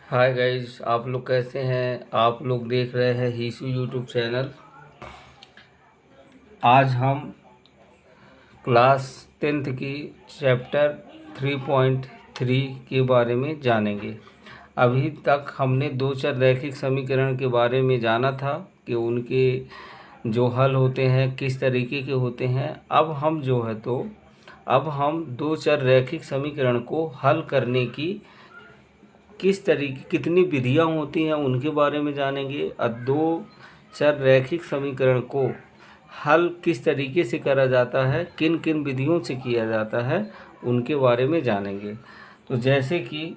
Hi guys, आप लोग कैसे हैं। आप लोग देख रहे हैं हीसू यूट्यूब चैनल। आज हम क्लास 10th की चैप्टर 3.3 के बारे में जानेंगे। अभी तक हमने दो चर रैखिक समीकरण के बारे में जाना था कि उनके जो हल होते हैं किस तरीके के होते हैं। अब हम दो चर रैखिक समीकरण को हल करने की किस तरीके कितनी विधियां होती हैं उनके बारे में जानेंगे। और दो चर रैखिक समीकरण को हल किस तरीके से करा जाता है, किन किन विधियों से किया जाता है, उनके बारे में जानेंगे। तो जैसे कि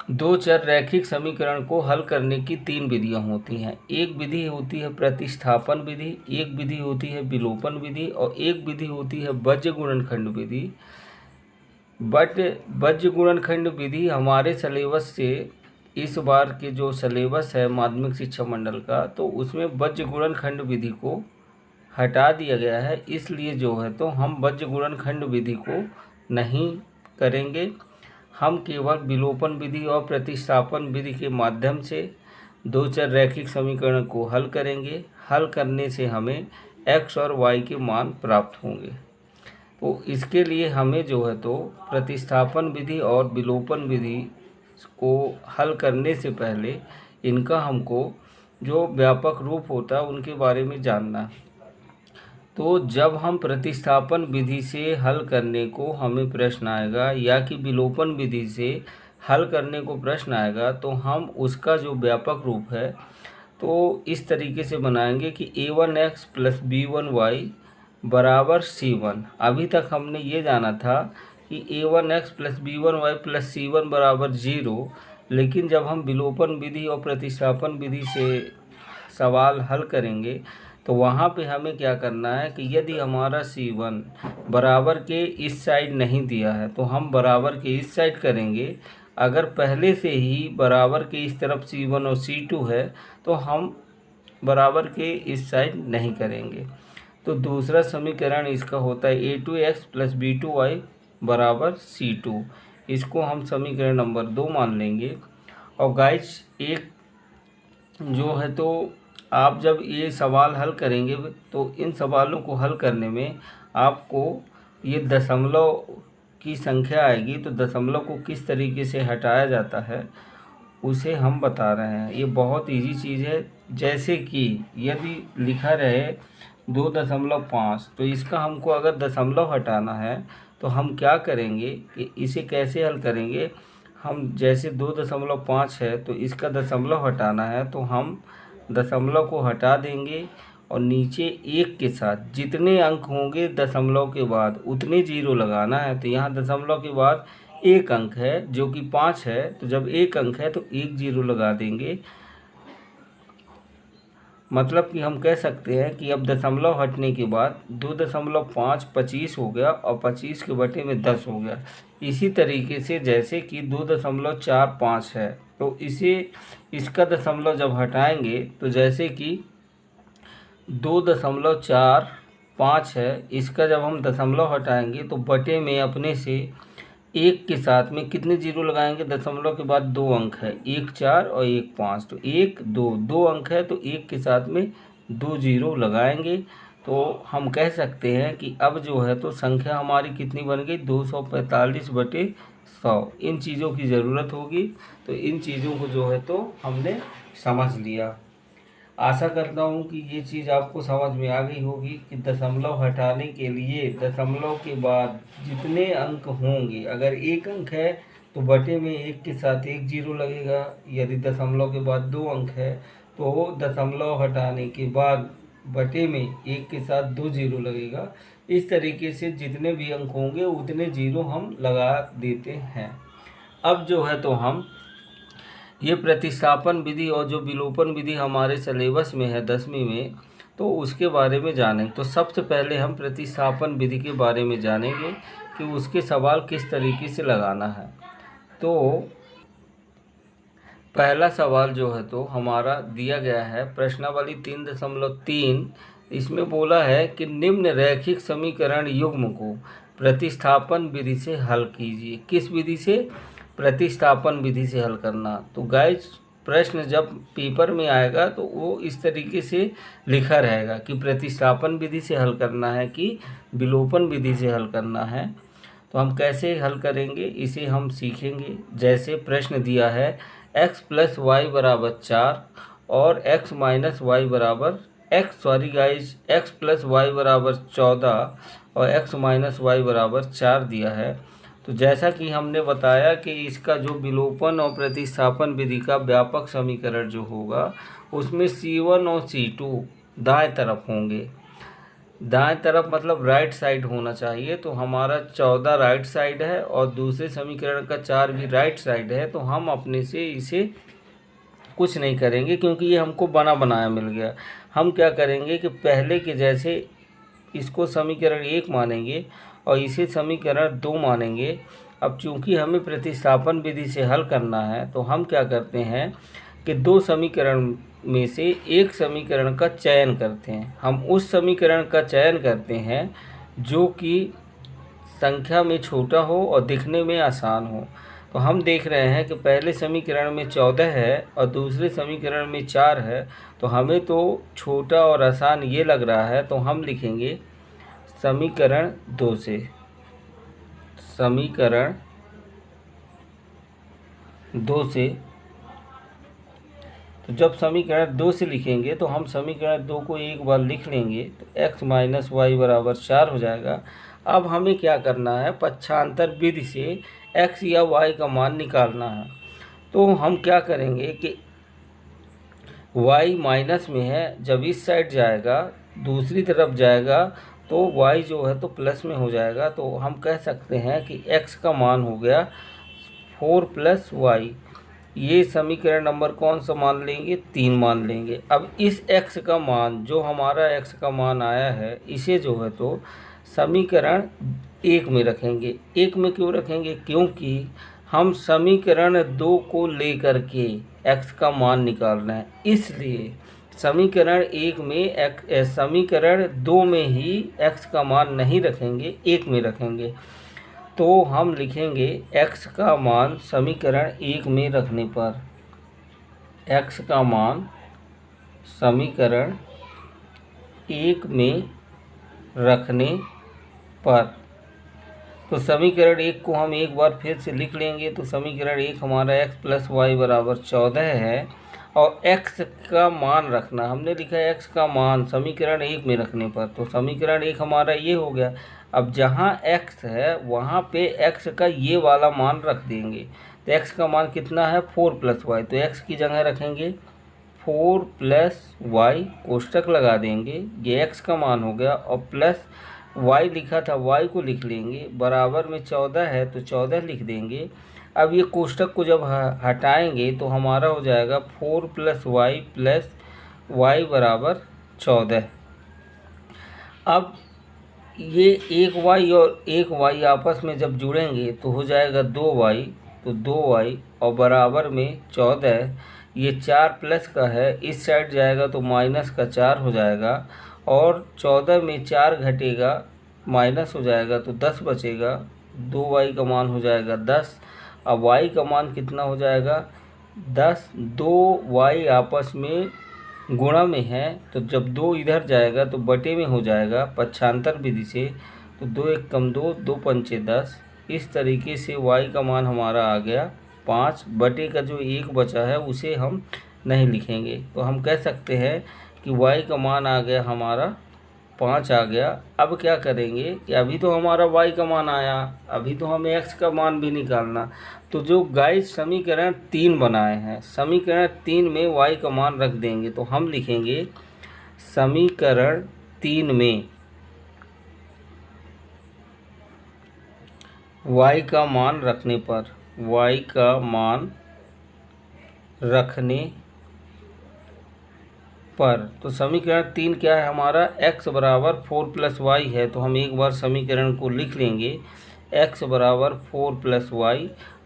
दो चर रैखिक समीकरण को हल करने की तीन विधियां होती हैं। एक विधि होती है प्रतिस्थापन विधि, एक विधि होती है विलोपन विधि और एक विधि होती है बीज गुणनखंड विधि। बट बीज गुणनखंड विधि हमारे सिलेबस से, इस बार के जो सिलेबस है माध्यमिक शिक्षा मंडल का, तो उसमें बीज गुणनखंड विधि को हटा दिया गया है। इसलिए जो है तो हम बीज गुणनखंड विधि को नहीं करेंगे। हम केवल विलोपन विधि और प्रतिस्थापन विधि के माध्यम से दो चर रैखिक समीकरण को हल करेंगे। हल करने से हमें x और y के मान प्राप्त होंगे। तो इसके लिए हमें जो है तो प्रतिस्थापन विधि और विलोपन विधि को हल करने से पहले इनका हमको जो व्यापक रूप होता है उनके बारे में जानना है। तो जब हम प्रतिस्थापन विधि से हल करने को हमें प्रश्न आएगा या कि विलोपन विधि से हल करने को प्रश्न आएगा, तो हम उसका जो व्यापक रूप है तो इस तरीके से बनाएंगे कि a1x प्लस b1y बराबर c1। अभी तक हमने ये जाना था कि a1x plus b1y plus c1 बराबर 0, लेकिन जब हम विलोपन विधि और प्रतिस्थापन विधि से सवाल हल करेंगे तो वहाँ पे हमें क्या करना है कि यदि हमारा c1 बराबर के इस साइड नहीं दिया है तो हम बराबर के इस साइड करेंगे। अगर पहले से ही बराबर के इस तरफ c1 और c2 है तो हम बराबर के इस साइड नहीं करेंगे। तो दूसरा समीकरण इसका होता है a2x प्लस b2y बराबर c2। इसको हम समीकरण नंबर 2 मान लेंगे। और गाइस, एक जो है तो आप जब ये सवाल हल करेंगे तो इन सवालों को हल करने में आपको ये दशमलव की संख्या आएगी, तो दशमलव को किस तरीके से हटाया जाता है उसे हम बता रहे हैं। ये बहुत इजी चीज़ है। जैसे कि यदि लिखा रहे 2.5, तो इसका हमको अगर दशमलव हटाना है तो हम क्या करेंगे कि इसे कैसे हल करेंगे। हम जैसे 2.5 है तो इसका दशमलव हटाना है तो हम दशमलव को हटा देंगे और नीचे एक के साथ जितने अंक होंगे दशमलव के बाद उतने जीरो लगाना है। तो यहाँ दशमलव के बाद एक अंक है जो कि 5 है, तो जब एक अंक है तो एक जीरो लगा देंगे। मतलब कि हम कह सकते हैं कि अब दशमलव हटने के बाद 2.5 25 हो गया और 25 के बटे में 10 हो गया। इसी तरीके से जैसे कि 2.45 है तो इसका दशमलव जब हटाएंगे तो जैसे कि 2.45 है, इसका जब हम दशमलव हटाएंगे तो बटे में अपने से एक के साथ में कितने जीरो लगाएंगे। दशमलव के बाद दो अंक है, 1 4 और 1 5, तो 1 2 दो अंक है तो एक के साथ में दो जीरो लगाएंगे। तो हम कह सकते हैं कि अब जो है तो संख्या हमारी कितनी बन गई, 245/100। इन चीज़ों की ज़रूरत होगी, तो इन चीज़ों को जो है तो हमने समझ लिया। आशा करता हूँ कि ये चीज़ आपको समझ में आ गई होगी कि दशमलव हटाने के लिए दशमलव के बाद जितने अंक होंगे, अगर एक अंक है तो बटे में एक के साथ एक जीरो लगेगा। यदि दशमलव के बाद दो अंक है तो दशमलव हटाने के बाद बटे में एक के साथ दो जीरो लगेगा। इस तरीके से जितने भी अंक होंगे उतने जीरो हम लगा देते हैं। अब जो है तो हम ये प्रतिस्थापन विधि और जो विलोपन विधि हमारे सिलेबस में है 10वीं में, तो उसके बारे में जानेंगे। तो सबसे पहले हम प्रतिस्थापन विधि के बारे में जानेंगे कि उसके सवाल किस तरीके से लगाना है। तो पहला सवाल जो है तो हमारा दिया गया है प्रश्नावली 3.3। इसमें बोला है कि निम्न रैखिक समीकरण युग्म को प्रतिस्थापन विधि से हल कीजिए। किस विधि से? प्रतिस्थापन विधि से हल करना। तो गाइस प्रश्न जब पेपर में आएगा तो वो इस तरीके से लिखा रहेगा कि प्रतिस्थापन विधि से हल करना है कि विलोपन विधि से हल करना है। तो हम कैसे हल करेंगे इसे हम सीखेंगे। जैसे प्रश्न दिया है x + y = 4 और x - y बराबर x + y = 14 और x - y = 4 दिया है। तो जैसा कि हमने बताया कि इसका जो विलोपन और प्रतिस्थापन विधि का व्यापक समीकरण जो होगा उसमें C1 और C2 दाएं तरफ होंगे। दाएं तरफ मतलब राइट साइड होना चाहिए। तो हमारा 14 राइट साइड है और दूसरे समीकरण का 4 भी राइट साइड है। तो हम अपने से इसे कुछ नहीं करेंगे क्योंकि ये हमको बना बनाया मिल गया। हम क्या करेंगे कि पहले के जैसे इसको समीकरण 1 मानेंगे और इसे समीकरण 2 मानेंगे। अब चूंकि हमें प्रतिस्थापन विधि से हल करना है तो हम क्या करते हैं कि दो समीकरण में से एक समीकरण का चयन करते हैं। हम उस समीकरण का चयन करते हैं जो कि संख्या में छोटा हो और दिखने में आसान हो। तो हम देख रहे हैं कि पहले समीकरण में 14 है और दूसरे समीकरण में 4 है। तो हमें तो छोटा और आसान ये लग रहा है तो हम लिखेंगे समीकरण 2 से। समीकरण 2 से तो जब समीकरण 2 से लिखेंगे तो हम समीकरण 2 को एक बार लिख लेंगे तो x - y = 4 हो जाएगा। अब हमें क्या करना है, पक्षांतर विधि से x या y का मान निकालना है। तो हम क्या करेंगे कि y माइनस में है, जब इस साइड जाएगा दूसरी तरफ जाएगा तो y जो है तो प्लस में हो जाएगा। तो हम कह सकते हैं कि x का मान हो गया 4 + y। ये समीकरण नंबर कौन सा मान लेंगे, 3 मान लेंगे। अब इस x का मान जो हमारा x का मान आया है इसे जो है तो समीकरण 1 में रखेंगे। 1 में क्यों रखेंगे, क्योंकि हम समीकरण 2 को लेकर के x का मान निकालना है। इसलिए समीकरण 1 में समीकरण 2 में ही x का मान नहीं रखेंगे, 1 में रखेंगे। तो हम लिखेंगे x का मान समीकरण 1 में रखने पर, x का मान समीकरण 1 में रखने पर। तो समीकरण 1 को हम एक बार फिर से लिख लेंगे। तो समीकरण 1 हमारा x + y = 14 है और x का मान रखना, हमने लिखा है x का मान समीकरण 1 में रखने पर। तो समीकरण 1 हमारा ये हो गया। अब जहाँ x है वहाँ पे x का ये वाला मान रख देंगे। तो x का मान कितना है, 4 + y। तो x की जगह रखेंगे 4 + y, कोष्टक लगा देंगे, ये x का मान हो गया और प्लस y लिखा था y को लिख लेंगे, बराबर में 14 है तो 14 लिख देंगे। अब ये कोष्टक को जब हटाएंगे तो हमारा हो जाएगा 4 + y = 14। अब ये एक y और एक y आपस में जब जुड़ेंगे तो हो जाएगा 2y। तो 2y और बराबर में 14, ये 4 प्लस का है, इस साइड जाएगा तो माइनस का 4 हो जाएगा और 14 में 4 घटेगा माइनस हो जाएगा तो 10 बचेगा। 2y का मान हो जाएगा 10। अब y का मान कितना हो जाएगा 10। 2y आपस में गुणा में है तो जब 2 इधर जाएगा तो बटे में हो जाएगा पक्षांतर विधि से। तो 2 × 1 = 2, 2 × 5 = 10। इस तरीके से y का मान हमारा आ गया 5। बटे का जो 1 बचा है उसे हम नहीं लिखेंगे। तो हम कह सकते हैं कि y का मान आ गया हमारा 5 आ गया। अब क्या करेंगे कि अभी तो हमारा y का मान आया, अभी तो हमें x का मान भी निकालना। तो जो गाइस समीकरण 3 बनाए हैं, समीकरण 3 में y का मान रख देंगे। तो हम लिखेंगे समीकरण 3 में y का मान रखने पर, y का मान रखने पर। तो समीकरण 3 क्या है हमारा, x = 4 + y है। तो हम एक बार समीकरण को लिख लेंगे, x = 4 + y।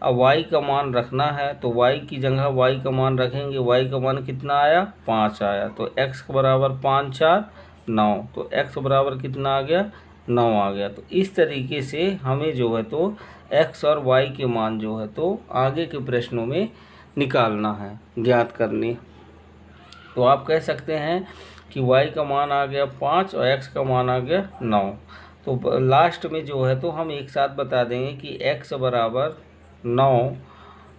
अब y का मान रखना है तो y की जगह y का मान रखेंगे। y का मान कितना आया, 5 आया। तो x = 5 × 4 = 9। तो x बराबर कितना आ गया, 9 आ गया। तो इस तरीके से हमें जो है तो x और y के मान जो है तो आगे के प्रश्नों में निकालना है, ज्ञात करने। तो आप कह सकते हैं कि y का मान आ गया 5 और x का मान आ गया 9। तो लास्ट में जो है तो हम एक साथ बता देंगे कि x बराबर 9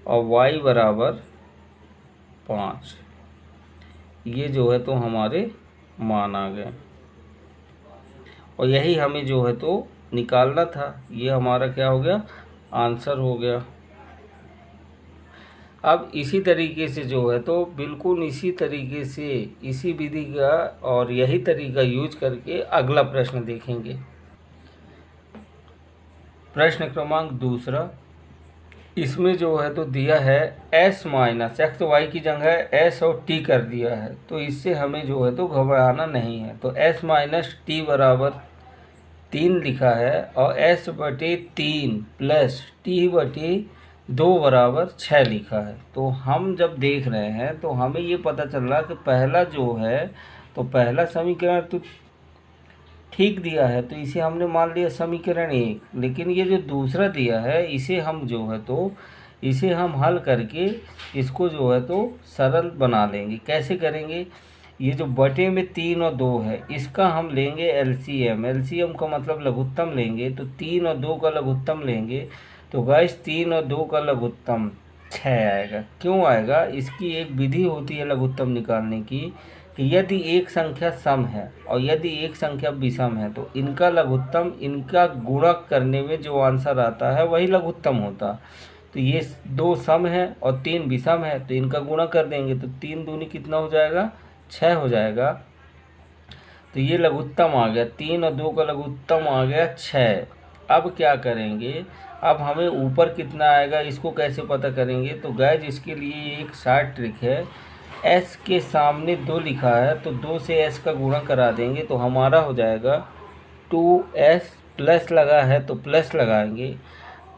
और y बराबर 5। ये जो है तो हमारे मान आ गए और यही हमें जो है तो निकालना था। ये हमारा क्या हो गया, आंसर हो गया। अब इसी तरीके से जो है तो बिल्कुल इसी तरीके से इसी विधि का और यही तरीका यूज करके अगला प्रश्न देखेंगे। प्रश्न क्रमांक दूसरा, इसमें जो है तो दिया है s माइनस एक्स, तो y की जगह s और t कर दिया है। तो इससे हमें जो है तो घबराना नहीं है। तो s माइनस टी बराबर 3 लिखा है और s बटे 3 प्लस t बटे 2 बराबर 6 लिखा है। तो हम जब देख रहे हैं तो हमें ये पता चल रहा कि पहला जो है तो पहला समीकरण तो ठीक दिया है, तो इसे हमने मान लिया समीकरण 1। लेकिन ये जो दूसरा दिया है इसे हम जो है तो इसे हम हल करके इसको जो है तो सरल बना लेंगे। कैसे करेंगे, ये जो बटे में 3 और 2 है इसका हम लेंगे एलसीएम। एलसीएम का मतलब लघुत्तम लेंगे, तो 3 और 2 का लघुत्तम लेंगे। तो गाइस 3 और 2 का लघुत्तम 6 आएगा। क्यों आएगा, इसकी एक विधि होती है लघुत्तम निकालने की कि यदि एक संख्या सम है और यदि एक संख्या विषम है तो इनका लघुत्तम, इनका गुणक करने में जो आंसर आता है वही लघुत्तम होता। तो ये 2 सम है और 3 विषम है तो इनका गुणा कर देंगे तो 3 दूनी कितना हो जाएगा, 6 हो जाएगा। तो ये लघुत्तम आ गया, 3 और 2 का लघुत्तम आ गया 6। अब क्या करेंगे, अब हमें ऊपर कितना आएगा इसको कैसे पता करेंगे। तो गाइस इसके लिए एक शार्ट ट्रिक है, s के सामने 2 लिखा है तो 2 से s का गुणा करा देंगे तो हमारा हो जाएगा 2s, प्लस लगा है तो प्लस लगाएंगे।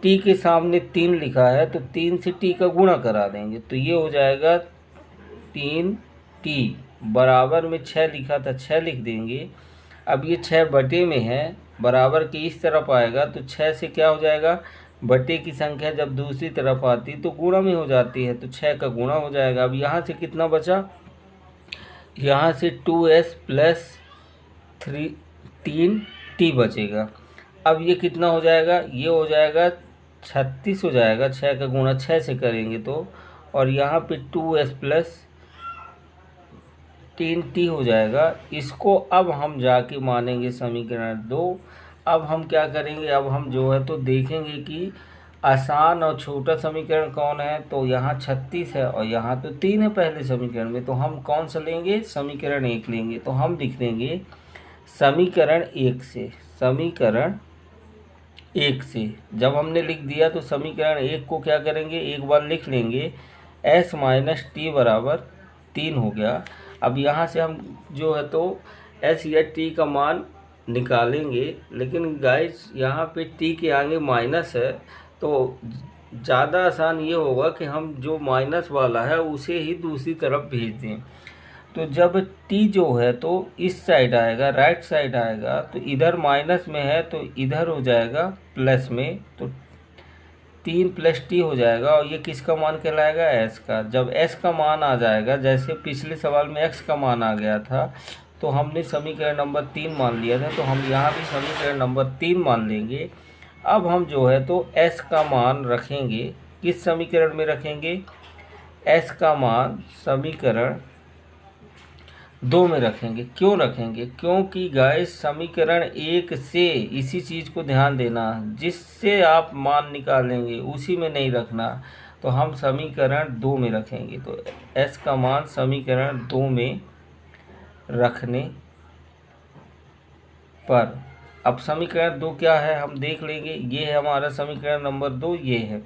t के सामने 3 लिखा है तो 3 से t का गुणा करा देंगे तो ये हो जाएगा 3t, बराबर में 6 लिखा था 6 लिख देंगे। अब ये 6 बटे में है, बराबर के इस तरफ आएगा तो 6 से क्या हो जाएगा, बटे की संख्या जब दूसरी तरफ आती तो गुणा में हो जाती है तो 6 का गुणा हो जाएगा। अब यहाँ से कितना बचा, यहाँ से 2s प्लस 3t बचेगा। अब ये कितना हो जाएगा, ये हो जाएगा 36 हो जाएगा, 6 का गुणा 6 से करेंगे तो, और यहाँ पे 2s प्लस 3t हो जाएगा। इसको अब हम जाके मानेंगे समीकरण 2। अब हम क्या करेंगे, अब हम जो है तो देखेंगे कि आसान और छोटा समीकरण कौन है। तो यहाँ 36 है और यहाँ तो 3 है पहले समीकरण में, तो हम कौन सा लेंगे, समीकरण 1 लेंगे। तो हम लिख देंगे समीकरण 1 से, समीकरण 1 से जब हमने लिख दिया तो समीकरण 1 को क्या करेंगे, एक बार लिख लेंगे, s माइनस टी बराबर 3 हो गया। अब यहाँ से हम जो है तो s या t का मान निकालेंगे, लेकिन गाइस यहाँ पे t के आगे माइनस है तो ज़्यादा आसान ये होगा कि हम जो माइनस वाला है उसे ही दूसरी तरफ भेज दें। तो जब t जो है तो इस साइड आएगा, राइट साइड आएगा, तो इधर माइनस में है तो इधर हो जाएगा प्लस में, तो 3 प्लस t हो जाएगा। और ये किसका मान कहलाएगा, s का। जब s का मान आ जाएगा, जैसे पिछले सवाल में x का मान आ गया था तो हमने समीकरण नंबर 3 मान लिया था, तो हम यहाँ भी समीकरण नंबर 3 मान लेंगे। अब हम जो है तो s का मान रखेंगे, किस समीकरण में रखेंगे, s का मान समीकरण 2 में रखेंगे। क्यों रखेंगे, क्योंकि गाइस समीकरण 1 से इसी चीज़ को ध्यान देना, जिससे आप मान निकालेंगे उसी में नहीं रखना। तो हम समीकरण 2 में रखेंगे, तो s का मान समीकरण 2 में रखने पर, अब समीकरण 2 क्या है हम देख लेंगे। ये है हमारा समीकरण नंबर 2, ये है।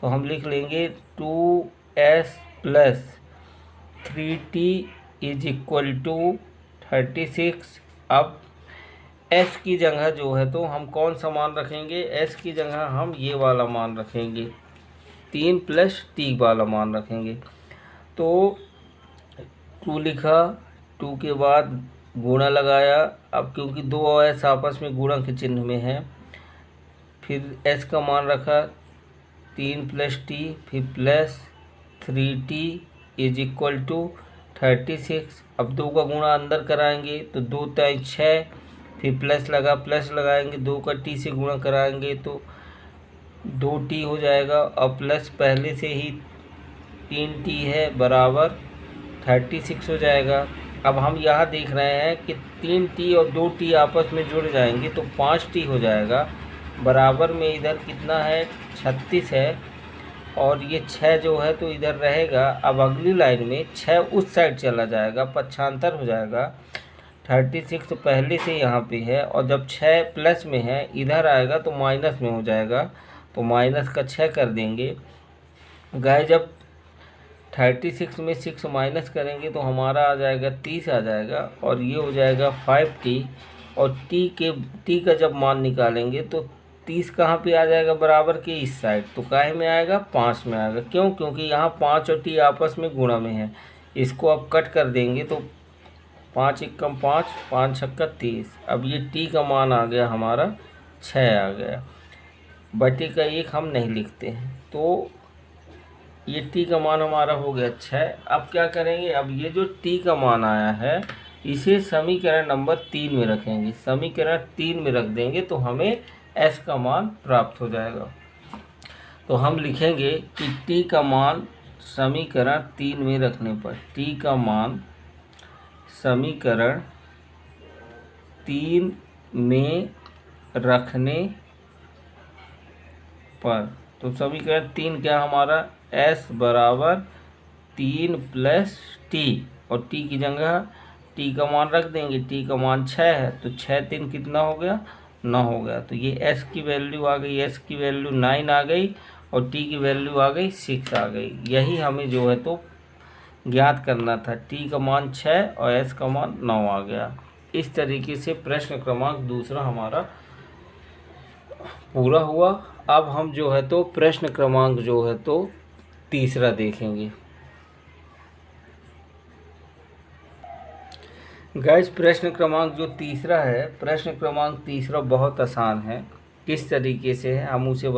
तो हम लिख लेंगे 2s plus 3t is equal to 36। अब s की जगह जो है तो हम कौन सा मान रखेंगे, s की जगह हम ये वाला मान रखेंगे, 3 प्लस t वाला मान रखेंगे। तो 2 लिखा, 2 के बाद गुणा लगाया। अब क्योंकि दो एस आपस में गुणा के चिन्ह में है, फिर एस का मान रखा 3 + t, फिर plus 3t is equal to 36। अब 2 का गुणा अंदर कराएंगे तो 2 × 6, फिर प्लस लगाएंगे 2 का t से गुणा कराएंगे तो 2t हो जाएगा, और प्लस पहले से ही 3t है बराबर 36 हो जाएगा। अब हम यहाँ देख रहे हैं कि 3t और 2t आपस में जुड़ जाएंगे तो 5t हो जाएगा। बराबर में इधर कितना है 36 है, और ये 6 जो है तो इधर रहेगा। अब अगली लाइन में 6 उस साइड चला जाएगा, पक्षांतर हो जाएगा। 36 तो पहले से यहाँ पे है, और जब 6 प्लस में है इधर आएगा तो माइनस में हो जाएगा, तो माइनस का 6 कर देंगे। गाय जब 36 में 6 माइनस करेंगे तो हमारा आ जाएगा 30 आ जाएगा, और ये हो जाएगा 5t। और t का जब मान निकालेंगे तो 30 कहाँ पे आ जाएगा, बराबर के इस साइड, तो काहे में आएगा 5 में आएगा। क्यों? क्योंकि यहाँ 5 और t आपस में गुणा में है। इसको अब कट कर देंगे तो 5 × 5, 5 × 30। अब ये t का मान आ गया हमारा 6 आ गया, बटे का 1 हम नहीं लिखते हैं, तो ये t का मान हमारा हो गया 6। अब क्या करेंगे, अब ये जो t का मान आया है इसे समीकरण नंबर 3 में रखेंगे। समीकरण 3 में रख देंगे तो हमें s का मान प्राप्त हो जाएगा। तो हम लिखेंगे कि t का मान समीकरण 3 में रखने पर, t का मान समीकरण 3 में रखने पर, तो समीकरण 3 क्या हमारा, s बराबर 3 + t, और t की जगह t का मान रख देंगे। t का मान 6 है तो 6 × 3 कितना हो गया, 9 हो गया। तो ये s की वैल्यू आ गई, s की वैल्यू 9 आ गई, और t की वैल्यू आ गई 6 आ गई। यही हमें जो है तो ज्ञात करना था। t का मान 6 और s का मान 9 आ गया। इस तरीके से प्रश्न क्रमांक दूसरा हमारा पूरा हुआ। अब हम जो है तो प्रश्न क्रमांक जो है तो तीसरा देखेंगे। गाइस, प्रश्न क्रमांक जो तीसरा है, प्रश्न क्रमांक तीसरा बहुत आसान है। किस तरीके से है हम उसे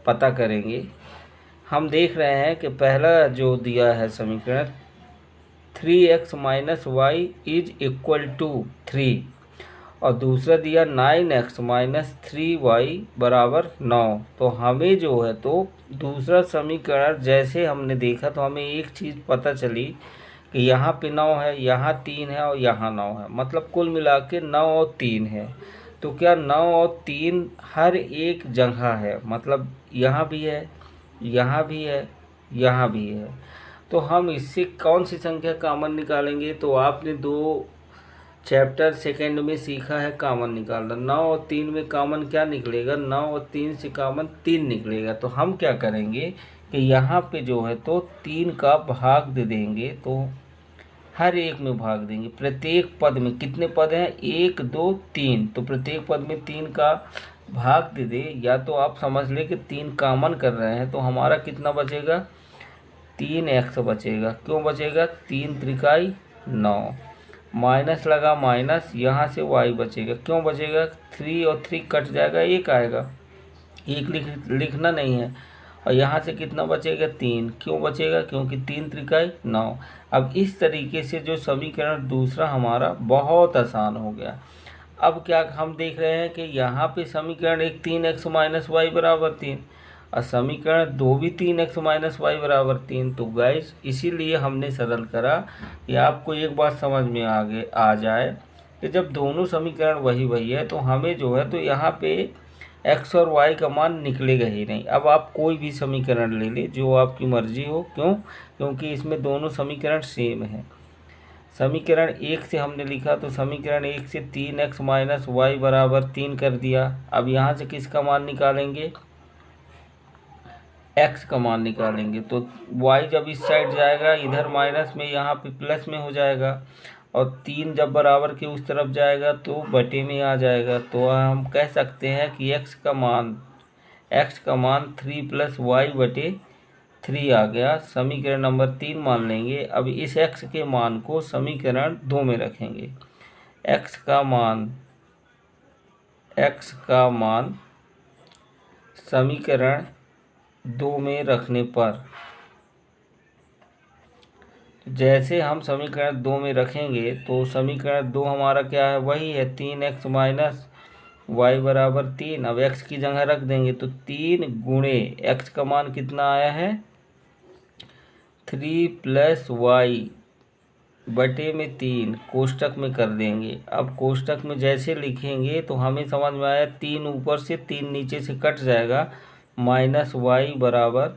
पता करेंगे। हम देख रहे हैं कि पहला जो दिया है समीकरण 3x - y = 3, और दूसरा दिया 9x - 3y = 9। तो हमें जो है तो दूसरा समीकरण जैसे हमने देखा तो हमें एक चीज़ पता चली कि यहाँ पे 9 है, यहाँ 3 है और यहाँ 9 है, मतलब कुल मिला के 9 और 3 है। तो क्या 9 और 3 हर एक जगह है, मतलब यहाँ भी है, यहाँ भी है, यहाँ भी है। तो हम इससे कौन सी संख्या कॉमन निकालेंगे, तो आपने 2 चैप्टर सेकंड में सीखा है कॉमन निकालना। 9 और 3 में कॉमन क्या निकलेगा, 9 और 3 से कॉमन 3 निकलेगा। तो हम क्या करेंगे कि यहाँ पे जो है तो 3 का भाग दे देंगे, तो हर एक में भाग देंगे। प्रत्येक पद में कितने पद हैं, 1 2 3, तो प्रत्येक पद में 3 का भाग दे दे। या तो आप समझ ले कि 3 कॉमन कर रहे हैं तो हमारा कितना बचेगा, 3x बचेगा। क्यों बचेगा, 3 × 9, माइनस लगा माइनस, यहाँ से y बचेगा। क्यों बचेगा, 3 और 3 कट जाएगा, 1 आएगा, 1 लिखना नहीं है। और यहाँ से कितना बचेगा, 3। क्यों बचेगा, क्योंकि 3 × 9। अब इस तरीके से जो समीकरण दूसरा हमारा बहुत आसान हो गया। अब क्या हम देख रहे हैं कि यहाँ पे समीकरण 1 3x - y = 3, और समीकरण 2 भी 3x - y = 3। तो गाइस इसीलिए हमने सरल करा कि आपको एक बात समझ में आ जाए कि जब दोनों समीकरण वही है तो हमें जो है तो यहाँ पे x और y का मान निकलेगा ही नहीं। अब आप कोई भी समीकरण ले ले जो आपकी मर्जी हो। क्यों, क्योंकि इसमें दोनों समीकरण सेम है। समीकरण 1 से हमने लिखा तो समीकरण 1 से 3x - y = 3 कर दिया। अब यहाँ से किसका मान निकालेंगे, x का मान निकालेंगे। तो y जब इस साइड जाएगा इधर माइनस में, यहाँ पे प्लस में हो जाएगा, और 3 जब बराबर के उस तरफ जाएगा तो बटे में आ जाएगा। तो हम कह सकते हैं कि x का मान 3 + y / 3 आ गया। समीकरण नंबर 3 मान लेंगे। अब इस x के मान को समीकरण 2 में रखेंगे। x का मान समीकरण 2 में रखने पर, जैसे हम समीकरण 2 में रखेंगे तो समीकरण 2 हमारा क्या है, वही है 3x माइनस वाई बराबर 3। अब x की जगह रख देंगे तो 3 गुणे x का मान कितना आया है 3 प्लस वाई बटे में 3, कोष्टक में कर देंगे। अब कोष्टक में जैसे लिखेंगे तो हमें समझ में आया 3 ऊपर से 3 नीचे से कट जाएगा, माइनस वाई बराबर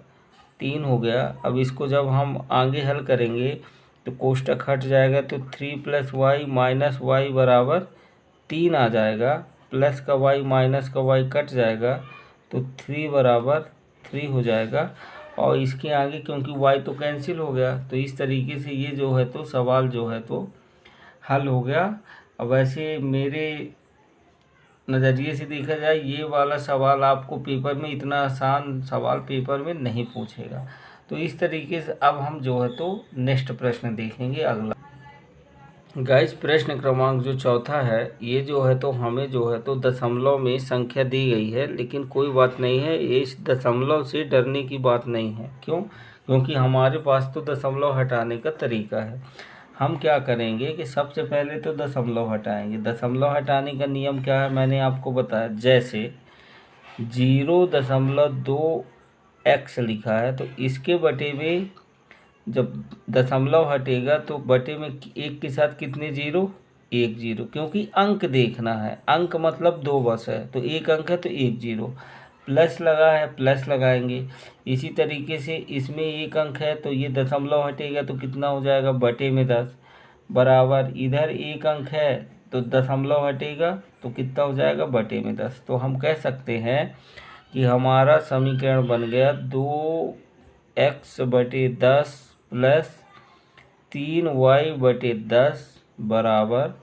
3 हो गया। अब इसको जब हम आगे हल करेंगे तो कोष्टक हट जाएगा तो 3 प्लस वाई माइनस वाई बराबर 3 आ जाएगा। प्लस का वाई माइनस का वाई कट जाएगा तो 3 बराबर 3 हो जाएगा। और इसके आगे क्योंकि y तो कैंसिल हो गया, तो इस तरीके से ये जो है तो सवाल जो है तो हल हो गया। अब वैसे मेरे नज़रिए से देखा जाए ये वाला सवाल आपको पेपर में, इतना आसान सवाल पेपर में नहीं पूछेगा। तो इस तरीके से अब हम जो है तो नेक्स्ट प्रश्न देखेंगे अगला। गाइस प्रश्न क्रमांक जो चौथा है, ये जो है तो हमें जो है तो दशमलव में संख्या दी गई है, लेकिन कोई बात नहीं है, ये इस दशमलव से डरने की बात नहीं है। क्यों? क्योंकि हमारे पास तो दशमलव हटाने का तरीका है। हम क्या करेंगे कि सबसे पहले तो दशमलव हटाएंगे। दशमलव हटाने का नियम क्या है मैंने आपको बताया। जैसे 0.2x लिखा है तो इसके बटे में जब दशमलव हटेगा तो बटे में एक के साथ कितने जीरो, 1 जीरो, क्योंकि अंक देखना है। अंक मतलब 2 बस है तो 1 अंक है तो 1 जीरो। प्लस लगा है प्लस लगाएंगे। इसी तरीके से इसमें 1 अंक है तो ये दशमलव हटेगा तो कितना हो जाएगा बटे में 10, बराबर इधर 1 अंक है तो दशमलव हटेगा तो कितना हो जाएगा बटे में 10। तो हम कह सकते हैं कि हमारा समीकरण बन गया 2x बटे 10 प्लस 3y बटे 10 बराबर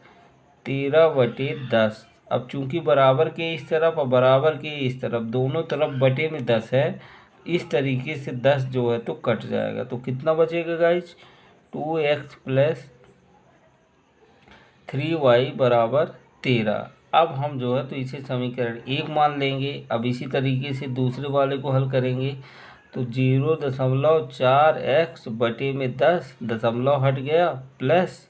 13 बटे 10। अब चूंकि बराबर के इस तरफ और बराबर के इस तरफ दोनों तरफ बटे में 10 है, इस तरीके से 10 जो है तो कट जाएगा। तो कितना बचेगा गाइज 2x प्लस 3y बराबर 13। अब हम जो है तो इसे समीकरण 1 मान लेंगे। अब इसी तरीके से दूसरे वाले को हल करेंगे तो 0.4x बटे में 10 दशमलव हट गया, प्लस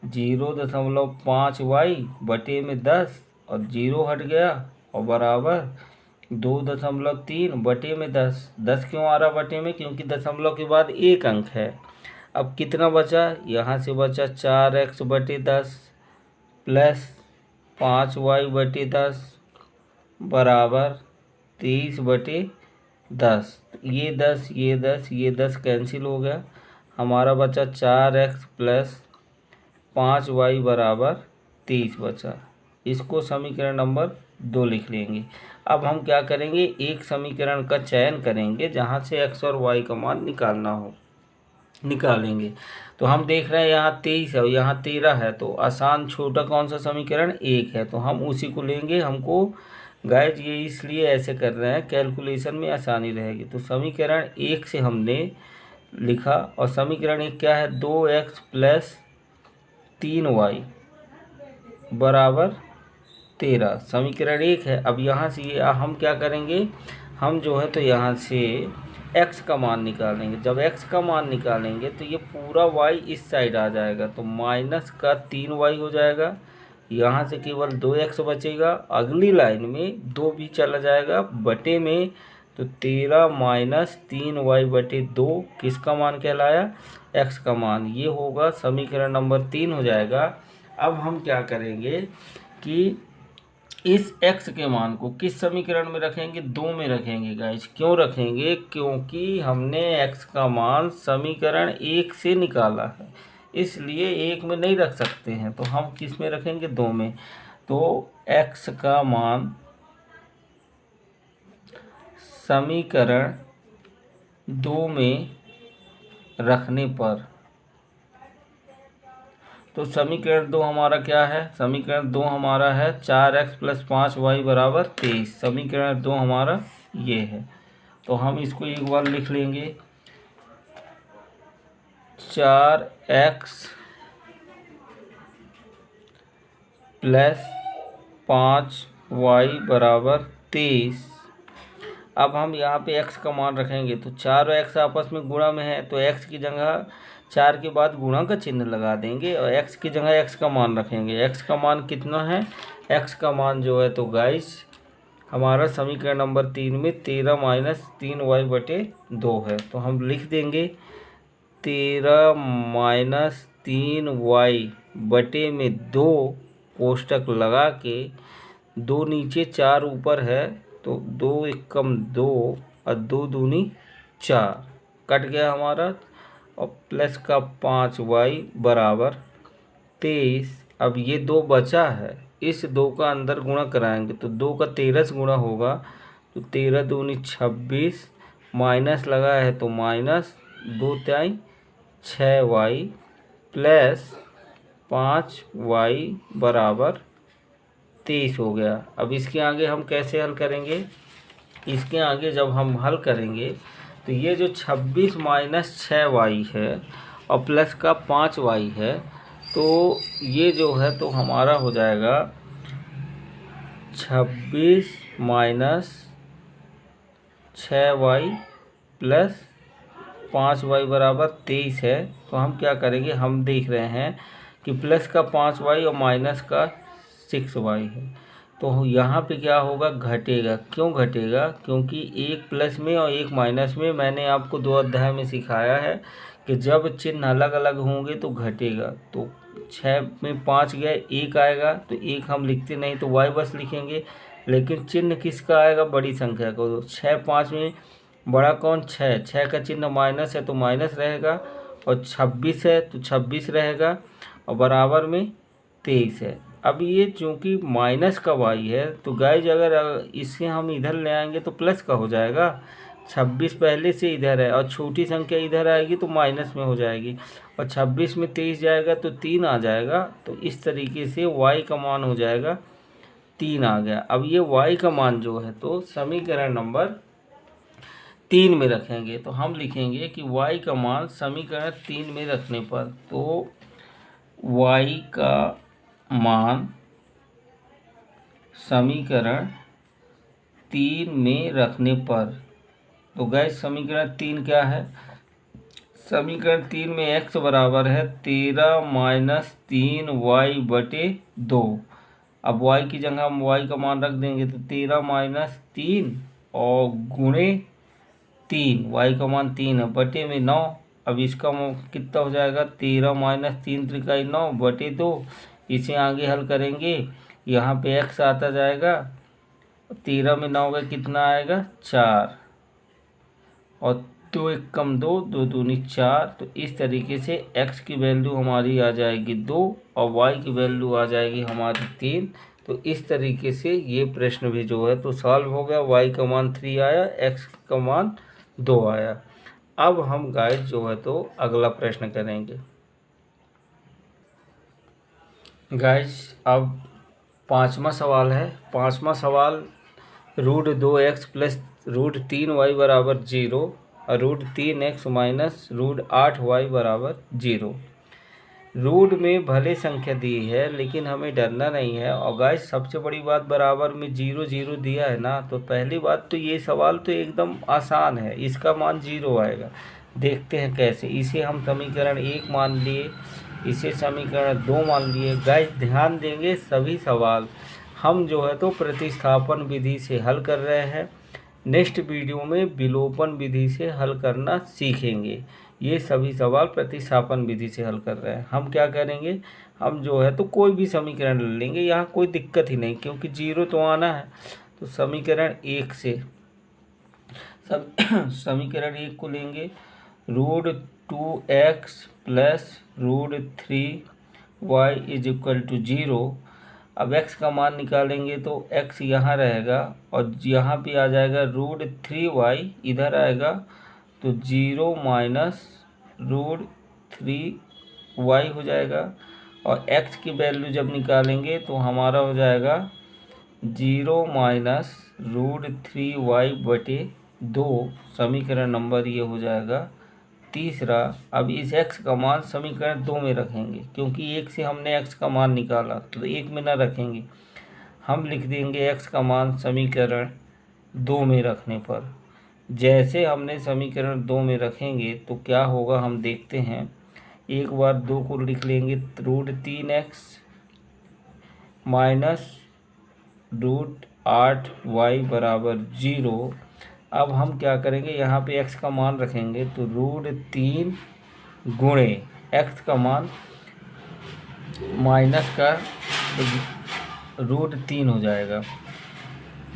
0.5y बटे में 10 और 0 हट गया और बराबर 2.3 बटे में 10। 10 क्यों आ रहा बटे में, क्योंकि दशमलव के बाद 1 अंक है। अब कितना बचा, यहाँ से बचा 4x बटे 10 प्लस 5y बटे 10 बराबर 23 बटे 10। ये 10 ये 10 ये 10 कैंसिल हो गया, हमारा बचा 4x प्लस 5y बराबर 23 बचा। इसको समीकरण नंबर 2 लिख लेंगे। अब हम क्या करेंगे, एक समीकरण का चयन करेंगे जहाँ से x और y का मान निकालना हो, निकालेंगे। तो हम देख रहे हैं यहाँ 23 है और यहाँ 13 है, तो आसान छोटा कौन सा समीकरण 1 है, तो हम उसी को लेंगे। हमको गाइज ये इसलिए ऐसे कर रहे हैं, कैलकुलेशन में आसानी रहेगी। तो समीकरण 1 से हमने लिखा और समीकरण 1 क्या है 2x प्लस 3y बराबर 13 समीकरण 1 है। अब यहाँ से ये हम क्या करेंगे, हम जो है तो यहाँ से x का मान निकालेंगे। जब x का मान निकालेंगे तो ये पूरा y इस साइड आ जाएगा तो माइनस का 3y हो जाएगा। यहाँ से केवल 2x बचेगा, अगली लाइन में 2 भी चला जाएगा बटे में, तो 13 माइनस 3y बटे 2 किसका मान कहलाया, x का मान। ये होगा समीकरण नंबर 3 हो जाएगा। अब हम क्या करेंगे कि इस x के मान को किस समीकरण में रखेंगे, 2 में रखेंगे गाइस। क्यों रखेंगे, क्योंकि हमने x का मान समीकरण 1 से निकाला है, इसलिए 1 में नहीं रख सकते हैं, तो हम किस में रखेंगे 2 में। तो x का मान समीकरण 2 में रखने पर, तो समीकरण 2 हमारा क्या है, समीकरण 2 हमारा है 4x प्लस 5y बराबर 23। समीकरण 2 हमारा ये है। तो हम इसको एक बार लिख लेंगे 4x प्लस 5y बराबर 23। अब हम यहाँ पे x का मान रखेंगे तो 4 और x आपस में गुणा में है, तो x की जगह 4 के बाद गुणा का चिन्ह लगा देंगे और x की जगह x का मान रखेंगे। x का मान कितना है? x का मान जो है तो गाइस हमारा समीकरण नंबर 3 में 13 माइनस 3y/2 है। तो हम लिख देंगे 13 माइनस 3y/2 कोष्टक लगा के 2 नीचे 4 ऊपर है, तो 2 एकम 2 और 2 दूनी 4 कट गया हमारा, और प्लस का 5y बराबर 23। अब ये 2 बचा है, इस 2 का अंदर गुणा कराएंगे तो 2 का 13 से गुणा होगा, तो 13 दूनी 26 माइनस लगा है तो माइनस 2 तिहाई 6y प्लस 5y बराबर 23 हो गया। अब इसके आगे हम कैसे हल करेंगे? इसके आगे जब हम हल करेंगे तो ये जो 26 माइनस 6y है और प्लस का 5y है, तो ये जो है तो हमारा हो जाएगा 26 माइनस 6y प्लस 5y बराबर 23 है। तो हम क्या करेंगे, हम देख रहे हैं कि प्लस का 5y और माइनस का 6y है, तो यहाँ पे क्या होगा, घटेगा। क्यों घटेगा? क्योंकि एक प्लस में और एक माइनस में मैंने आपको 2 अध्याय में सिखाया है कि जब चिन्ह अलग अलग होंगे तो घटेगा। तो 6 में 5 गए, 1 आएगा, तो 1 हम लिखते नहीं तो y बस लिखेंगे, लेकिन चिन्ह किसका आएगा? बड़ी संख्या को। तो 6 5 में बड़ा कौन? 6 का चिन्ह माइनस है तो माइनस रहेगा, और 26 है तो 26 रहेगा, और बराबर में 23 है। अब ये चूंकि माइनस का y है तो गाइज अगर इससे हम इधर ले आएंगे तो प्लस का हो जाएगा। 26 पहले से इधर है और छोटी संख्या इधर आएगी तो माइनस में हो जाएगी, और 26 में 23 जाएगा तो 3 आ जाएगा। तो इस तरीके से y का मान हो जाएगा 3 आ गया। अब ये y का मान जो है तो समीकरण नंबर 3 में रखेंगे, तो हम लिखेंगे कि y का मान समीकरण 3 में रखने पर, तो y का मान समीकरण 3 में रखने पर, तो गैस समीकरण 3 क्या है? समीकरण 3 में x बराबर है 13 माइनस 3y/2। अब y की जगह हम y का मान रख देंगे, तो 13 माइनस 3 और गुणे 3, y का मान 3 है, बटे में 9। अब इसका कितना हो जाएगा? 13 माइनस 3 त्रिकाई 9/2। इसे आगे हल करेंगे, यहाँ पे x आता जाएगा, 13 में 9 का कितना आएगा? 4, और 2 एकम 2, 2 दूनी 4। तो इस तरीके से x की वैल्यू हमारी आ जाएगी 2 और y की वैल्यू आ जाएगी हमारी 3। तो इस तरीके से ये प्रश्न भी जो है तो सॉल्व हो गया। y का मान 3 आया, x का मान 2 आया। अब हम गाइस जो है तो अगला प्रश्न करेंगे। गाइस अब 5वां सवाल है। 5वां सवाल √2x प्लस √3y बराबर 0 और √3x माइनस √8y बराबर 0। रूट में भले संख्या दी है लेकिन हमें डरना नहीं है। और गाइस सबसे बड़ी बात, बराबर में 0 0 दिया है ना, तो पहली बात तो ये सवाल तो एकदम आसान है, इसका मान 0 आएगा। देखते हैं कैसे। इसे हम समीकरण 1 मान लिए, इसे समीकरण 2 मान लिए। गाइस ध्यान देंगे, सभी सवाल हम जो है तो प्रतिस्थापन विधि से हल कर रहे हैं। नेक्स्ट वीडियो में विलोपन विधि से हल करना सीखेंगे। ये सभी सवाल प्रतिस्थापन विधि से हल कर रहे हैं। हम क्या करेंगे, हम जो है तो कोई भी समीकरण ले लेंगे, यहाँ कोई दिक्कत ही नहीं, क्योंकि 0 तो आना है। तो समीकरण 1 से समीकरण 1 को लेंगे, √2x plus √3y is equal to 0। अब x का मान निकालेंगे तो x यहाँ रहेगा और यहाँ पे आ जाएगा √3y, इधर आएगा तो 0 माइनस √3y हो जाएगा। और x की वैल्यू जब निकालेंगे तो हमारा हो जाएगा 0 माइनस √3y/2। समीकरण नंबर ये हो जाएगा तीसरा, अब इस x का मान समीकरण 2 में रखेंगे, क्योंकि 1 से हमने x का मान निकाला तो 1 में ना रखेंगे, हम लिख देंगे x का मान समीकरण 2 में रखने पर। जैसे हमने समीकरण 2 में रखेंगे तो क्या होगा हम देखते हैं। एक बार 2 को लिख लेंगे, √3x माइनस √8y बराबर 0। अब हम क्या करेंगे, यहाँ पे x का मान रखेंगे तो √3 गुणे x का मान माइनस का √3 हो जाएगा।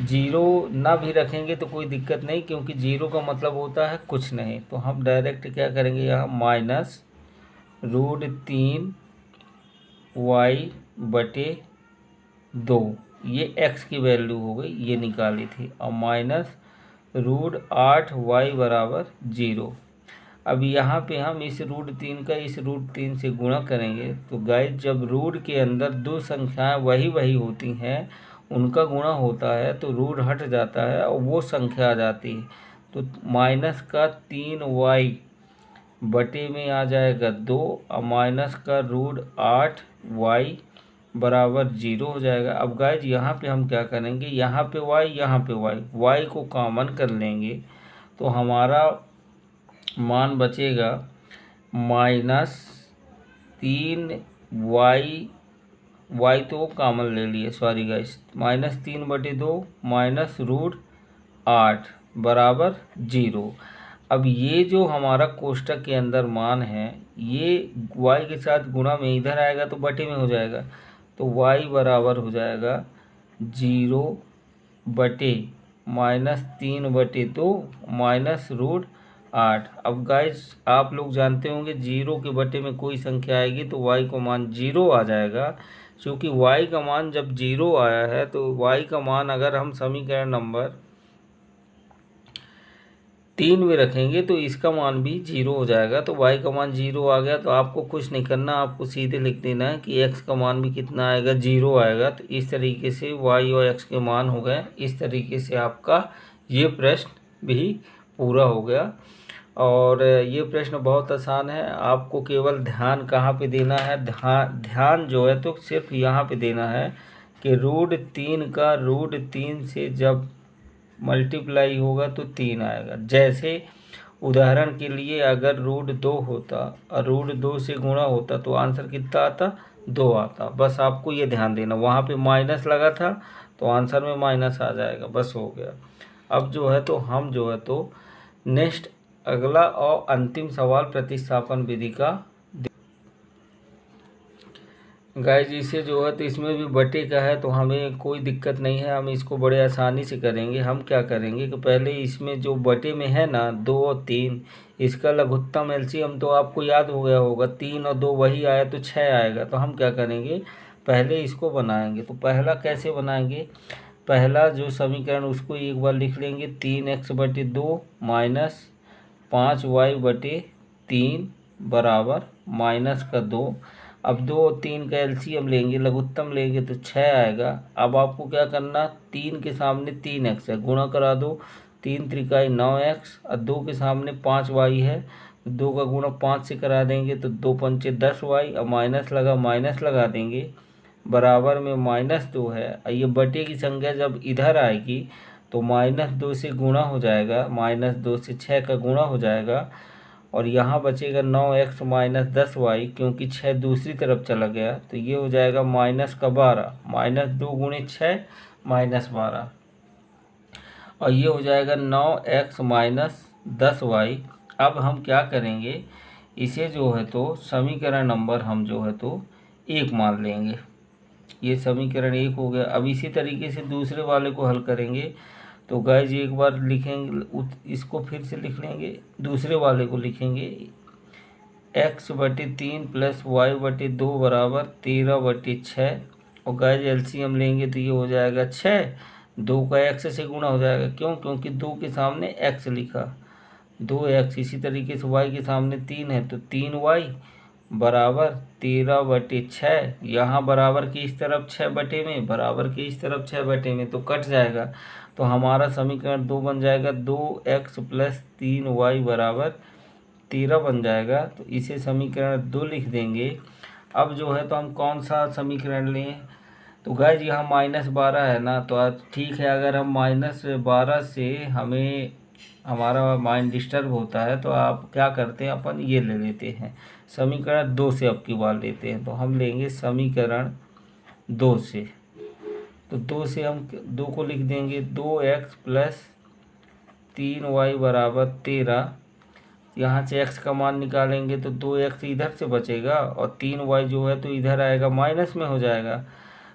0 ना भी रखेंगे तो कोई दिक्कत नहीं, क्योंकि 0 का मतलब होता है कुछ नहीं। तो हम डायरेक्ट क्या करेंगे, यहाँ माइनस √3y/2, ये x की वैल्यू हो गई, ये निकाली थी। और माइनस √8y बराबर 0। अब यहाँ पे हम इस √3 का इस √3 से गुणा करेंगे तो गाइस जब रूट के अंदर दो संख्याएं वही होती हैं, उनका गुणा होता है तो रूट हट जाता है और वो संख्या आ जाती है। तो माइनस का 3y बटे में आ जाएगा 2 और माइनस का √8y बराबर 0 हो जाएगा। अब गाइज यहाँ पे हम क्या करेंगे, यहाँ पे y, यहाँ पे y को कॉमन कर लेंगे तो हमारा मान बचेगा -3y तो कॉमन ले लिए, सॉरी गाइस, -3/2 माइनस √8 बराबर 0। अब ये जो हमारा कोष्टक के अंदर मान है, ये y के साथ गुणा में इधर आएगा तो बटे में हो जाएगा, तो y बराबर हो जाएगा 0 बटे -3/2 माइनस √8। अब गाइज आप लोग जानते होंगे 0 के बटे में कोई संख्या आएगी तो y का मान 0 आ जाएगा। क्योंकि y का मान जब 0 आया है तो y का मान अगर हम समीकरण नंबर 3 में रखेंगे तो इसका मान भी 0 हो जाएगा। तो y का मान 0 आ गया तो आपको कुछ नहीं करना, आपको सीधे लिख देना है कि x का मान भी कितना आएगा, 0 आएगा। तो इस तरीके से y और x के मान हो गए। इस तरीके से आपका ये प्रश्न भी पूरा हो गया। और ये प्रश्न बहुत आसान है, आपको केवल ध्यान कहाँ पे देना है, ध्यान जो है तो सिर्फ यहाँ पे देना है कि √3 का √3 से जब मल्टीप्लाई होगा तो 3 आएगा। जैसे उदाहरण के लिए अगर √2 होता और √2 से गुणा होता तो आंसर कितना आता, 2 आता। बस आपको ये ध्यान देना, वहाँ पे माइनस लगा था तो आंसर में माइनस आ जाएगा, बस हो गया। अब जो है तो हम जो है तो नेक्स्ट अगला और अंतिम सवाल प्रतिस्थापन विधि का गाइज, इसे जो है तो इसमें भी बटे का है तो हमें कोई दिक्कत नहीं है, हम इसको बड़े आसानी से करेंगे। हम क्या करेंगे कि पहले इसमें जो बटे में है ना 2 और 3, इसका लघुत्तम एलसीएम तो आपको याद हो गया होगा, 3 और 2 वही आया तो 6 आएगा। तो हम क्या करेंगे, पहले इसको बनाएंगे। तो पहला कैसे बनाएंगे, पहला जो समीकरण उसको एक बार लिख लेंगे, 3x/2 माइनस 5y/3 बराबर -2। अब 2 और 3 का एलसीएम लेंगे, लघुत्तम लेंगे तो 6 आएगा। अब आपको क्या करना, 3 के सामने 3x है, गुणा करा दो, 3 त्रिकाई 9x और 2 के सामने 5y है, 2 का गुणा 5 से करा देंगे तो 2 पंचे 10y और माइनस लगा देंगे, बराबर में -2 है। और ये बटे की संख्या जब इधर आएगी तो -2 से गुणा हो जाएगा, -2 से 6 का गुणा हो जाएगा और यहाँ बचेगा 9x माइनस 10y, क्योंकि 6 दूसरी तरफ चला गया तो ये हो जाएगा -12, -2 गुणे 6 -12 और ये हो जाएगा 9x माइनस 10y। अब हम क्या करेंगे, इसे जो है तो समीकरण नंबर हम जो है तो 1 मान लेंगे, ये समीकरण 1 हो गया। अब इसी तरीके से दूसरे वाले को हल करेंगे। तो गाइज एक बार लिखेंगे, इसको फिर से लिख लेंगे, दूसरे वाले को लिखेंगे, x/3 प्लस y/2 बराबर 13/6 और गाइज एलसीएम लेंगे तो ये हो जाएगा 6, 2 का x से गुणा हो जाएगा, क्यों, क्योंकि 2 के सामने x लिखा, 2x। इसी तरीके से y के सामने 3 है तो 3y बराबर 13/6। यहाँ बराबर के इस तरफ 6 बटे में, बराबर के इस तरफ 6 बटे में तो कट जाएगा। तो हमारा समीकरण 2 बन जाएगा, 2x प्लस 3y बराबर 13 बन जाएगा। तो इसे समीकरण 2 लिख देंगे। अब जो है तो हम कौन सा समीकरण लें? तो गाइज यहाँ -12 है ना, तो आज ठीक है, अगर हम -12 से हमें हमारा माइंड डिस्टर्ब होता है तो आप क्या करते हैं, अपन ये ले लेते हैं समीकरण 2 से अब की बार लेते हैं। तो हम लेंगे समीकरण 2 से। तो 2 से हम 2 को लिख देंगे 2x + 3y = 13। यहाँ से x का मान निकालेंगे तो 2x इधर से बचेगा और 3y जो है तो इधर आएगा, माइनस में हो जाएगा।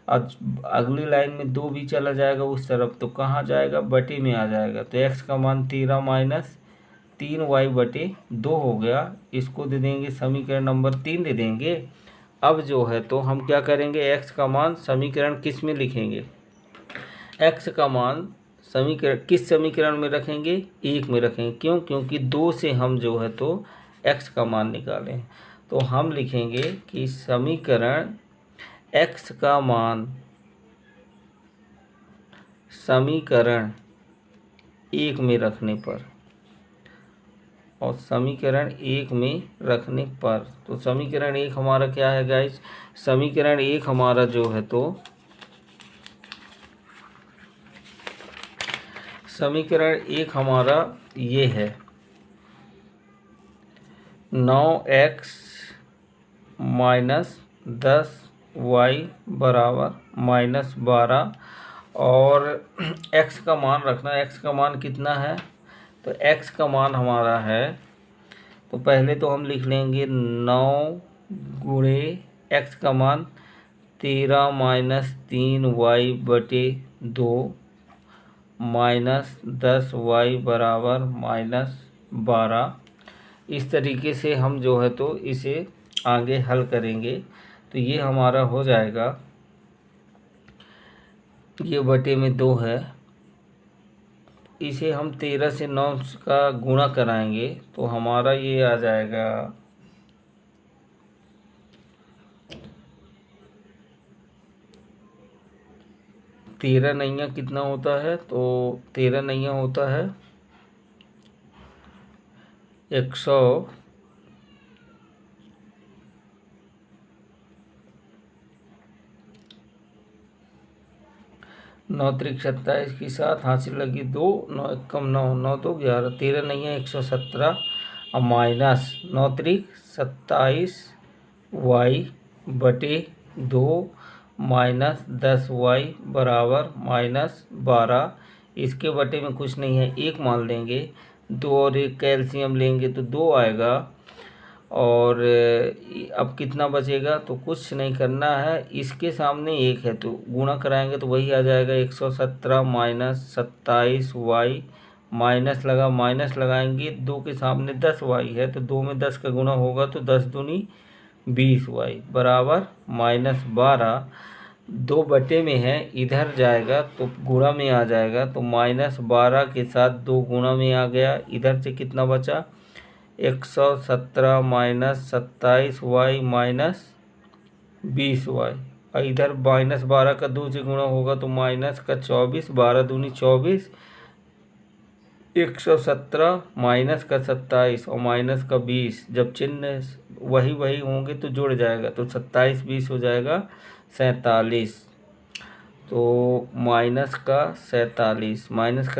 और अगली लाइन में 2 भी चला जाएगा उस तरफ, तो कहाँ जाएगा, बटे में आ जाएगा। तो x का मान 13 - 3y/2 हो गया। इसको दे देंगे समीकरण नंबर 3 दे देंगे। अब जो है तो हम क्या करेंगे, x का मान समीकरण किस में लिखेंगे? x का मान समीकरण किस समीकरण में रखेंगे? 1 में रखेंगे। क्यों? क्योंकि 2 से हम जो है तो x का मान निकालें। तो हम लिखेंगे कि समीकरण x का मान समीकरण 1 में रखने पर, और समीकरण 1 में रखने पर, तो समीकरण 1 हमारा क्या है गाइस? समीकरण 1 हमारा जो है तो समीकरण 1 हमारा ये है 9x - 10y = -12। और x का मान रखना। x का मान कितना है? तो x का मान हमारा है, तो पहले तो हम लिख लेंगे 9 × x का मान 13 - 3y/2 -10y = -12। इस तरीके से हम जो है तो इसे आगे हल करेंगे। तो ये हमारा हो जाएगा, ये बटे में 2 है, इसे हम 13 से 9 का गुणा कराएंगे तो हमारा ये आ जाएगा 13 नैया कितना होता है? तो 13 नैया होता है 100 9 त्रिक 27 की साथ हासिल लगी 2, 9 कम 9, 9 तो 11, 13 नहीं है 117 और माइनस 9 त्रिक 27y/2 -10y = -12। इसके बटे में कुछ नहीं है, 1 मान लेंगे, 2 और 1 कैल्शियम लेंगे तो 2 आएगा। और अब कितना बचेगा? तो कुछ नहीं करना है, इसके सामने 1 है तो गुणा कराएंगे तो वही आ जाएगा 117 - 27y, माइनस लगा, माइनस लगाएंगे, 2 के सामने 10y है तो 2 में 10 का गुणा होगा तो 10 दूनी 20y = -12। 2 बटे में है, इधर जाएगा तो गुणा में आ जाएगा, तो -12 के साथ 2 गुणा में आ गया। इधर से कितना बचा? 117 - 27y - 20y, और इधर -12 का 2 से गुणा होगा तो माइनस का 24, 12 दूनी 24, 117 माइनस का 27 और माइनस का 20, जब चिन्ह वही होंगे तो जुड़ जाएगा, तो 27 20 हो जाएगा 47। तो माइनस का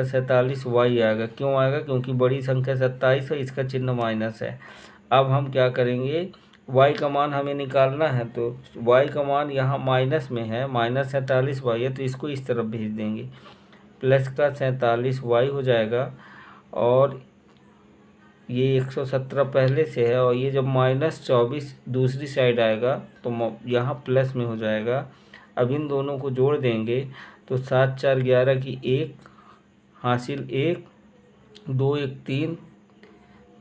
47 वाई आएगा। क्यों आएगा? क्योंकि बड़ी संख्या 27 है, इसका चिन्ह माइनस है। अब हम क्या करेंगे, y का मान हमें निकालना है, तो y का मान यहाँ माइनस में है, -47y है, तो इसको इस तरफ भेज देंगे, प्लस का 47y हो जाएगा। और ये 117 पहले से है, और ये जब -24 दूसरी साइड आएगा तो यहाँ प्लस में हो जाएगा। अब इन दोनों को जोड़ देंगे तो 7 4 11 की 1 हासिल 1, 2 1 3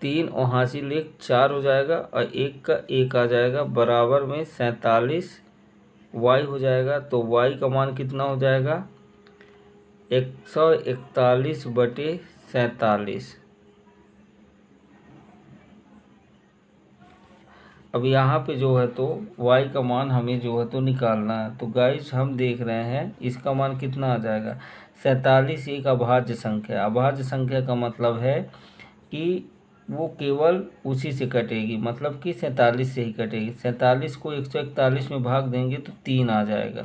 3 और हासिल 1 4 हो जाएगा, और 1 का 1 आ जाएगा, बराबर में 47 y हो जाएगा। तो y का मान कितना हो जाएगा? 141/47। अब यहाँ पे जो है तो y का मान हमें जो है तो निकालना है। तो गाइस हम देख रहे हैं इसका मान कितना आ जाएगा? 47 एक अभाज्य संख्या। अभाज्य संख्या का मतलब है कि वो केवल उसी से कटेगी, मतलब कि 47 से ही कटेगी। 47 को 141 में भाग देंगे तो 3 आ जाएगा।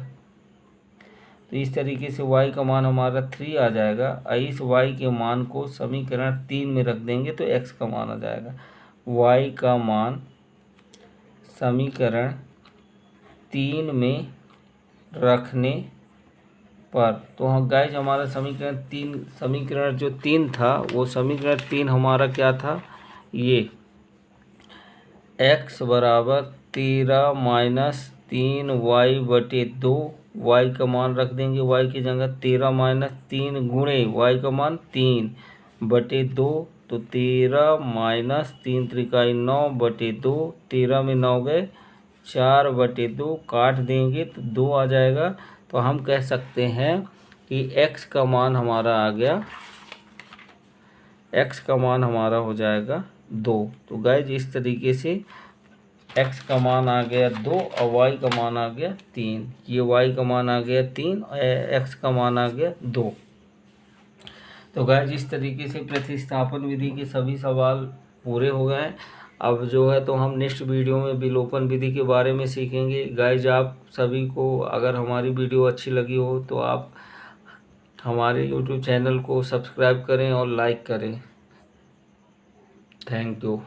तो इस तरीके से y का मान हमारा 3 आ जाएगा। इस y के मान को समीकरण 3 में रख देंगे तो x का मान आ जाएगा। y का मान समीकरण 3 में रखने पर, तो हम गाइज हमारा समीकरण जो 3 था, वो समीकरण 3 हमारा क्या था, ये x बराबर 13 माइनस 3y/2, y का मान रख देंगे y की जगह 13 माइनस 3 गुणे y का मान 3/2, तो 13 माइनस 3 त्रिकाई 9/2, 13 में 9 गए 4/2, काट देंगे तो 2 आ जाएगा। तो हम कह सकते हैं कि x का मान हमारा आ गया, x का मान हमारा हो जाएगा 2। तो गाइज इस तरीके से x का मान आ गया 2 और y का मान आ गया 3। ये y का मान आ गया 3 और x का मान आ गया 2। तो गाइज इस तरीके से प्रतिस्थापन विधि के सभी सवाल पूरे हो गए हैं। अब जो है तो हम नेक्स्ट वीडियो में विलोपन विधि के बारे में सीखेंगे। गाइज आप सभी को अगर हमारी वीडियो अच्छी लगी हो तो आप हमारे यूट्यूब चैनल को सब्सक्राइब करें और लाइक करें। Thank you.